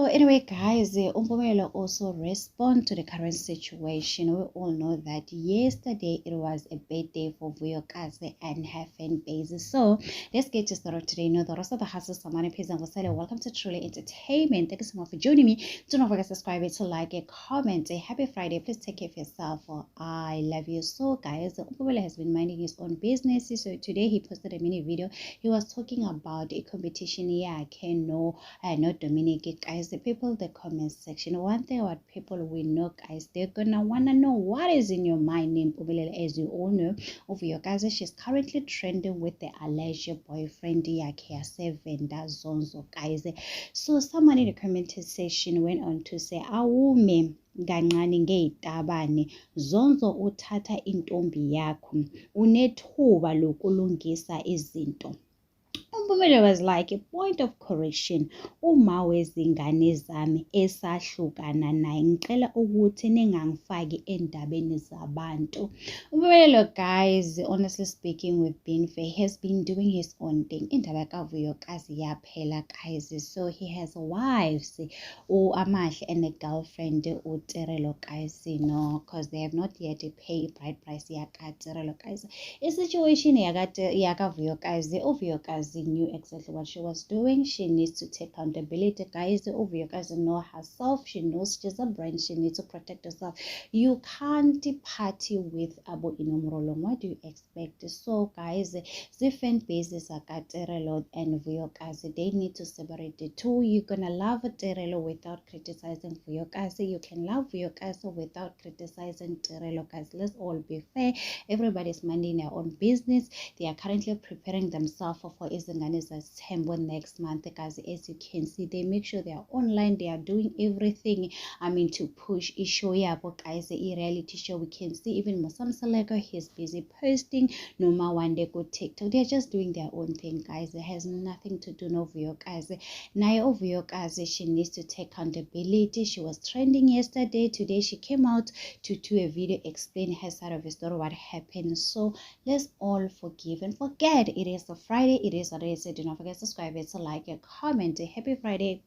So anyway, guys, Umpumelo also respond to the current situation. We all know that yesterday it was a birthday for Vuyokazi and her fan base. So let's get to started today. You know the rest of the hustle, Samani Piz and Wasale. Welcome to Truly Entertainment. Thank you so much for joining me. Do not forget to subscribe, to like, a comment. A happy Friday. Please take care of yourself. I love you. So guys, Umpumelo has been minding his own business. So today he posted a mini video. He was talking about a competition. Yeah, I can know. Not Dominic, guys. The people, the comment section. One thing what people will know, guys, they're gonna wanna know what is in your mind. As you all know, of your guys, she's currently trending with the alleged boyfriend, Yakia Seven. That's Zonzo, guys. So someone in the comment section went on to say, "Awume kancane ngey'tabane Zonzo uthatha intombi yakho unethuba lokulungisa izinto." Umpumelo was like a point of correction. Uma wezingane zami esahlukana naye ngicela ukuthi ningangifaki endabeni zabantu. Umpumelo, guys, honestly speaking, with Binfe, has been doing his own thing. Indaba kaVuyokazi yaphela, guys. So he has wives, Amahle and a girlfriend, Terelo, guys, because they have not yet paid bride price Terelo, guys. A situation Vuyokazi knew exactly what she was doing. She needs to take accountability, guys. Vuyokazi know herself. She knows she's a brand. She needs to protect herself. You can't party with Abu Inomrolo. What do you expect? So, guys, the fan bases are Terelo and Vuyokazi. They need to separate the two. You're gonna love Terelo without criticizing Vuyokazi. You can love Vuyokazi without criticizing Terelo, guys. Let's all be fair. Everybody's minding their own business. They are currently preparing themselves for Izinganiza's Tembo next month, guys. As you can see, they make sure they are online. They are doing everything, to push issue. Yeah, but guys, a reality show. We can see even Masam Salego, he's busy posting. Noma one day go TikTok. They're just doing their own thing, guys. It has nothing to do with Vuyokazi. Now, Vuyokazi, she needs to take accountability. She was trending yesterday. Today, she came out to do a video explain her side of the story, what happened. So let's all forgive and forget. It is a Friday. It is a day. So do not forget to subscribe, to like, a comment. A happy Friday.